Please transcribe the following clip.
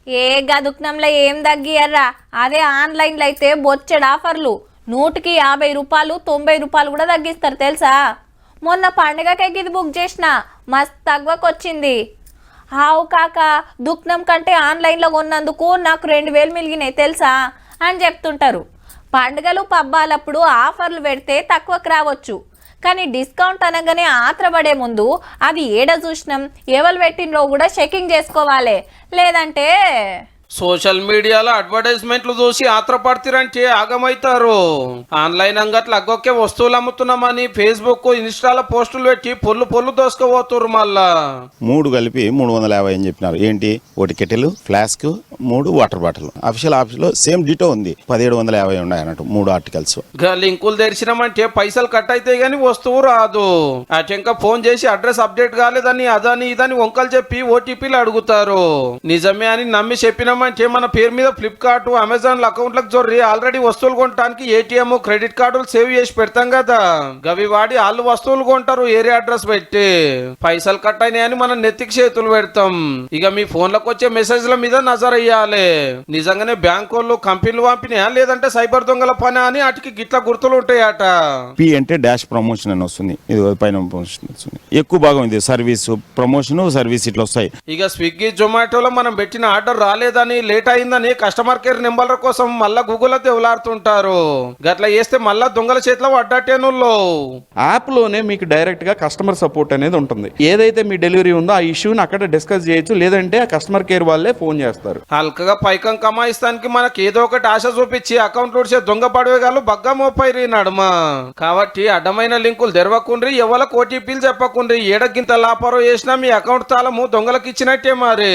ఏ గదుక్నంలో ఏం తగ్గియర్రా, అదే ఆన్లైన్లో అయితే బొచ్చెడు ఆఫర్లు. 150 రూపాయలు 90 రూపాయలు కూడా తగ్గిస్తారు తెలుసా. మొన్న పండుగకే ఇది బుక్ చేసిన, మస్తు తగ్గకొచ్చింది. హావు కాక, దుక్నం కంటే ఆన్లైన్లో కొన్నందుకు నాకు 2000 మిలిగినాయి తెలుసా అని చెప్తుంటారు. పండుగలు పబ్బాలప్పుడు ఆఫర్లు పెడితే తక్కువకు రావచ్చు, కానీ డిస్కౌంట్ అనగానే ఆత్రపడే ముందు అది ఏడ చూసినాం ఎవరు పెట్టినో కూడా చెకింగ్ చేసుకోవాలి, లేదంటే సోషల్ మీడియాలో అడ్వర్టైజ్మెంట్లు చూసి ఆత్రపడతారంటే ఆగమైతారు. ఆన్లైన్ అంగట్లో అగ్గొక్కే వస్తువులు అమ్ముతున్నామని ఫేస్బుక్ ఇన్స్టాలో పోస్టులు పెట్టి పొల్లు దోసుకోబోతున్నారు. మళ్ళా 3 కలిపి 350 అని చెప్పినారు. ఏంటి, ఒకటి kettle, flask, 3 water bottle. Official ఆఫీస్లో సేమ్ డిటో ఉంది, 1750 ఉన్నాయి అన్నట్టు 3 ఆర్టికల్స్. లింకులు తెరిచినామంటే పైసలు కట్ అయితే గానీ వస్తువు రాదు. అటెంక ఫోన్ చేసి అడ్రస్ అప్డేట్ కాలేదని అదని ఇదని వంకలు చెప్పి ఓటీపీలు అడుగుతారు. నిజమే అని నమ్మి చెప్పినామంటే మన పేరు మీద ఫ్లిప్కార్ట్, అమెజాన్ అకౌంట్లకు జొర్రి ఆల్రెడీ వస్తువులు కొనడానికి ఏటీఎం, క్రెడిట్ కార్డులు సేవ్ చేసి పెడతాం కదా, గవి వాడి వాళ్ళు వస్తువులు కొంటారు ఏరియా అడ్రస్ పెట్టి. పైసలు కట్ అయినాయని మనం నెత్తికి చేతులు పెడతాం. ఇక మీ ఫోన్లకు వచ్చే మెసేజ్ల మీద నజర్ అయ్యాలి. నిజంగానే బ్యాంక్ వాళ్ళు కంపెనీలు పంపినాయా లేదంటే సైబర్ దొంగల పని అని వాటికి గిట్ల గుర్తులు ఉంటాయట. పి అంటే డాష్ ప్రమోషన్ అని వస్తుంది, ఇది పైన ప్రమోషన్ వస్తుంది. ఎక్కువ భాగం ఇది సర్వీస్ ప్రమోషన్, సర్వీస్ ఇట్లా వస్తాయి. ఇక స్విగ్గీ జొమాటోలో మనం పెట్టిన ఆర్డర్ రాలేదని లేట్ అయిందని కస్టమర్ కేర్ నెంబర్ల కోసం మళ్ళా గూగుల్లో తెవలాడుతుంటారు. గట్లా చేస్తే మళ్ళా దొంగల చేతిలో పడ్డట్టేనుల్లో. యాప్ లోనే మీకు డైరెక్ట్ గా కస్టమర్ సపోర్ట్ అనేది ఉంటుంది. ఏదైతే మీ డెలివరీ ఉందో ఆ ఇష్యూని అక్కడ డిస్కస్ చేయొచ్చు, లేదంటే ఆ కస్టమర్ కేర్ వాళ్ళే ఫోన్ చేస్తారు. హల్కగా పైకం కమాయిస్తానికి మనకి ఏదో ఒకటి ఆశ చూపించి అకౌంట్ ఉడిచే దొంగ పడవేగాళ్ళు బగ్గా మోపైరి నడుమ. కాబట్టి అడ్డమైన లింకులు తెరవకుండ్రి, ఎవరికి ఓటీపీలు చెప్పకుండ్రి. ఏడగింత లాపారో చేసినా మీ అకౌంట్ తాళము దొంగలకు ఇచ్చినట్టే మరి.